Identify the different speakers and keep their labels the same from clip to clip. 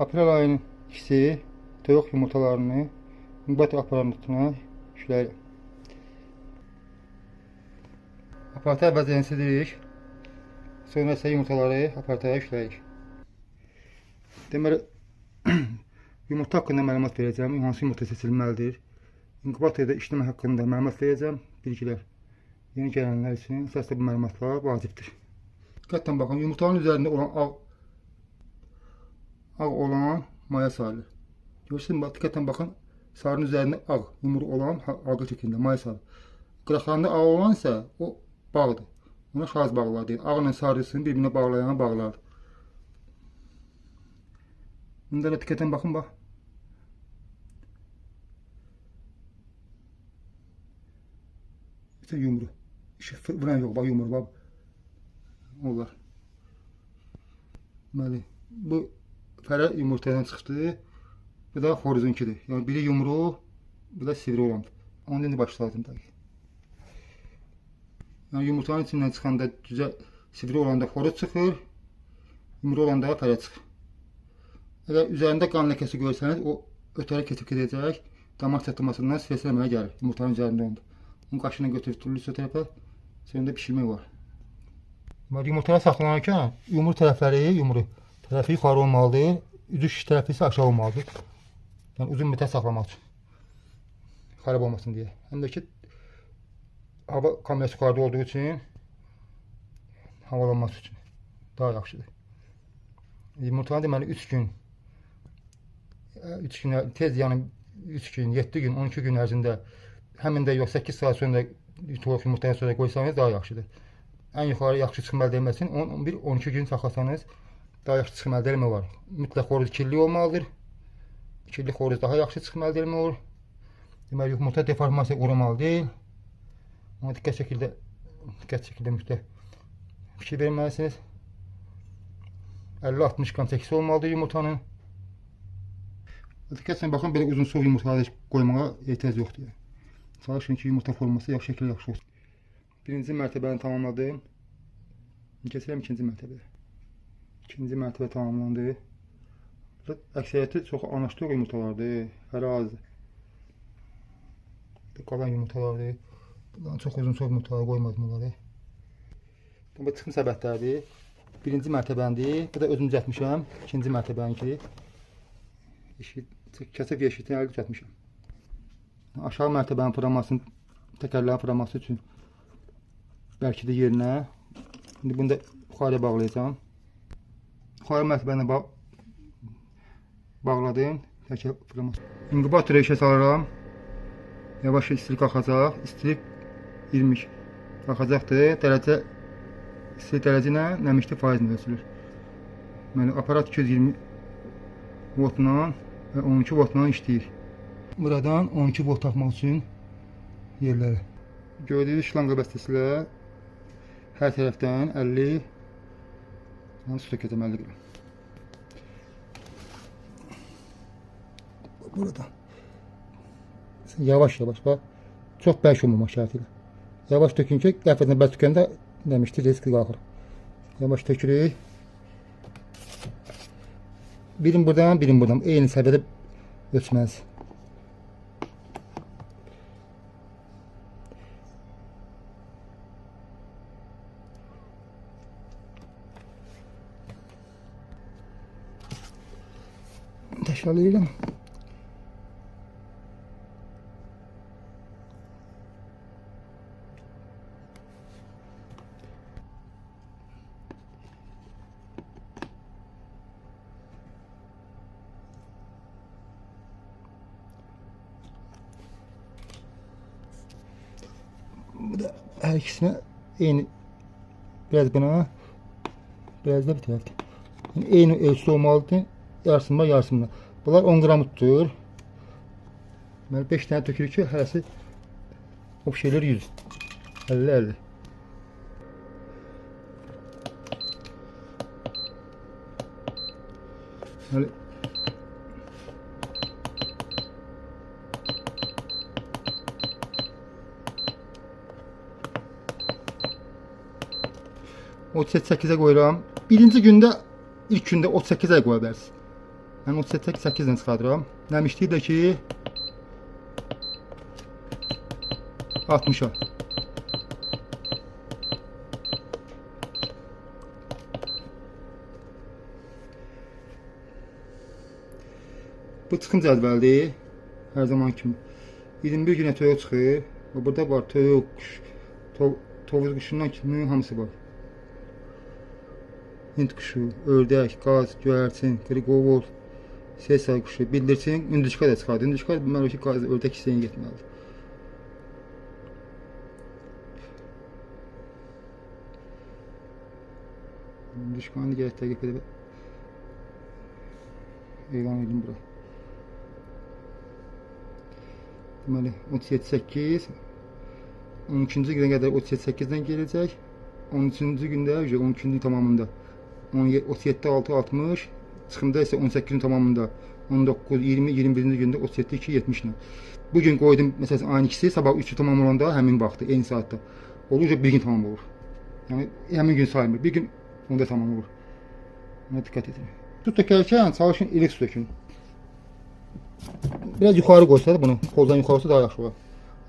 Speaker 1: Aprel ayının ikisi toyuq yumurtalarını inkubator aparatına yükləyirik. Aparatı əvvəlcə silirik. Sonra isə yumurtaları aparata yükləyirik. Deməli, yumurta haqqında məlumat verəcəm. Hansı yumurta seçilməlidir? İnkubatorda işləmə haqqında məlumat verəcəm. Bilgilər. Yeni gələnlər üçün əsasda bu məlumatlar vacibdir. Diqqətlə baxın, yumurtanın üzərində olan ağ olan maya sarılır. Görürsünüz, diqqətlə baxın, sarının üzərində ağ, yumru olan ağ şəklində maya sarılır. Qıraqlarında ağ olan isə o bağdır. Ona şarj bağlar deyil. Ağla sarısını birbirine bağlayan bağlardır. Bunlara diqqətlə baxın, bax. İşte yumru. İşte vuran yox, bax yumru, bax. Onlar. Deməli, bu fərə yumurtadan çıxdı. Bu da xoruzunkidir. Yəni biri yumru, bu da sivri olandır. Onu indi başladım da. Yəni yumurtanın içindən çıxanda düzə sivri olanda xoruz çıxır, yumru olanda fərə çıxır. Əgər üzərində qan ləkəsi görsəniz, o ötəri keçib gedəcək, damaq çatılmasından stress eləməyə gəlir. Yumurtanın üzərində onda. Onu qaşına götürülür o tərəfə, sonunda pişirmək var. Yumurtalar saxlanarkən yumru tərəfi yuxarı olmalıdır, üzüş tərəfi isə aşağı olmalıdır. Yəni uzun müddət saxlamaq üçün. Xarab olmasın deyə. Həm də ki, hava kamerası yuxarıda olduğu üçün havalanması üçün daha yaxşıdır. Yumurtanı deməli 3 gün tez, yəni 3 gün, 7 gün, 12 gün ərzində həmin də yox 8 saat sonra toyuq yumurtadan sonra qoysanız daha yaxşıdır. Ən yuxarı yaxşı çıxım əldə etmək üçün 11-12 gün saxlasanız daha yaxşı çıxım əldə etmək var. Mütləq xoruz kirli olmalıdır. Kirli xoruz daha yaxşı çıxım əldə etmək olur. Deməli yumurta deformasiya uğramalı deyil. Ona diqqət şəkildə mütləq fikir verməlisiniz. 50-60 qram çəkisi olmalıdır yumurtanın. Diqqətlə baxın, belə uzun soğuk yumurtaları qoymağa ehtiyac yoxdur. Çalışın ki, yumurta forması yaxşı olsun. Birinci mərtəbəni tamamladım. Keçirəm ikinci mərtəbəyə. İkinci mərtəbə tamamlandı. Əksəriyyəti çox anaçlıq yumurtalardır. Fərə azdır. Qalan yumurtalardır. Bundan çox uzun soğuk yumurtaları qoymadım onları. Bu çıxım səbətlərdir. Birinci mərtəbəndir. Bu da özüm düzəltmişəm. İkinci mərtəbəninkidir. Kəsib yeşitini əli düzəltmişəm. Aşağı mərtəbənin fırlamasını, təkərlərin fırlaması üçün bəlkə də yerinə. İndi bunu da yuxarıya bağlayacağım. Yuxarı mərtəbəni bağladım. Təkər fırlaması. İnkubatora işə salıram. Yavaş istilik qalxacaq. İstilik 20 qalxacaqdır. Dərəcə istilik dərəcə ilə nəmişlik faizlə ölçülür. Deməli, aparat 220 voltla və 12 voltla işləyir. Buradan 12 volt tapmaq üçün yerləri. Gördüyünüz şlanqa bəstəsilə hər tərəfdən 50 su tökəcəm 50 qram. Buradan. Yavaş bax. Çox bərk olmamaq şərti ilə. Yavaş tökün ki, qəfədən bərk tökəndə demişdi, riskli qalxır. Yavaş tökürük. Birim buradan, eyni səviyyədə ölçməlidir. Təkrar edirəm. Bu da hər ikisinə eyni, biraz buna, biraz da bir tərəfdə. Yəni, eyni ölçüsü olmalıdır, yarısında. Bunlar 10 qram tutur. 5 dənə tökürük ki, hərəsi o şeylər 100, 50-50. O 38'e qoyuram. İlk gündə 38'e qoya bilərsiniz. Mən 38-dən çıxardıram. Nəmişlik də ki 60-a. Bu çıxın cədvəldir. Hər zaman kimi. 21 günə toyuq çıxır. Burada var toyuq, tovuz quşundan kimi hamısı var. Hind quşu, ördək, qaz, göyərçin, qırqovul, sesay quşu, bildirçin, ündüşka da çıxardı. Ündüşka deməli ki, qaz, ördək hissəyə getməlidir. Ündüşkanı gərək dəqiq edib elan edin bura. Deməli 37-8, 12-ci günə qədər 37-8-dən gələcək. 13-cü gündə 12-nin tamamında 37-6-60, çıxımda isə 18-nin tamamında 19-20-21-ci gündə 37-2-70 ilə. Bugün qoydum məsələn ayın ikisi, sabah 3-ü tamam olanda həmin vaxtda, eyni saatda olur, bir gün tamam olur. Yəni həmin gün saymır, bir gün onda tamam olur. Buna diqqət edin. Su tökərkən çalışın ilik su tökün. Biraz yuxarı qoysanız bunu, qoldan yuxarısı daha yaxşı olar.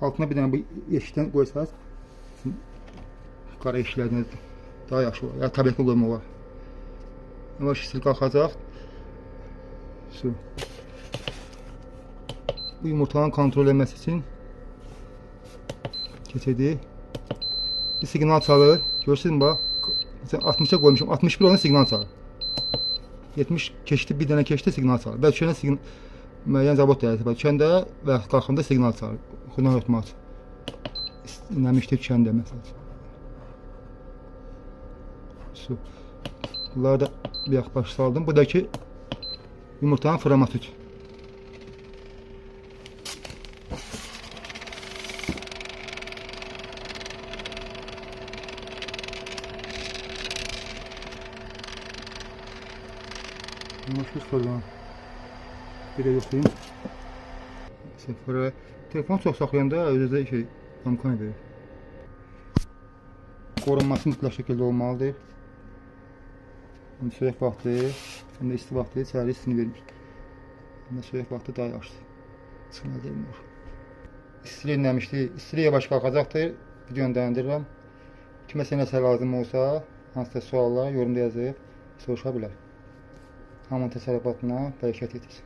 Speaker 1: Altına bir dənə bu eşikdən qoysanız qara eşiklərdən daha yaxşı olar. Ya təbiətli qoyma olar. Yavaş isil qalxacaq. Su. Bu yumurtanın kontrol etməsi üçün keçirdik. Bir siqnal çalır. Görürsünüz bax. 60-a qoymuşam. 61 ona siqnal çalır. 70 keçdi, bir dənə keçdi siqnal çalır. Və düşəndə siqnal müəyyən zavod dəyəsi var. Düşəndə və qalxanda siqnal çalır. Xundan ötmək üçün. Nəmişdir düşəndə məsələn. Su. Bunları da bir yax baş saldım. Bu da ki yumurtanın fırlaması üçün. Yumurtası fırlan. Bir de yoxlayayım. Sıfırı. Telefon çox saxlayanda özü şey imkan verir. Qorunması mütləq şəkildə olmalıdır. Soyuq vaxtı, həm də isti vaxtı içəri istini vermir. Həm də soyuq vaxtı daha yaxşıdır. Çıxma deyilmir. İstilik nəmişdir. İstiliyə baş qalxacaqdır. Videonu dayandırıram. Kiməsə nəsə lazım olsa, hansısa suallar yorumda yazıb soruşa bilər. Hamının təsərrüfatına bərəkət edir.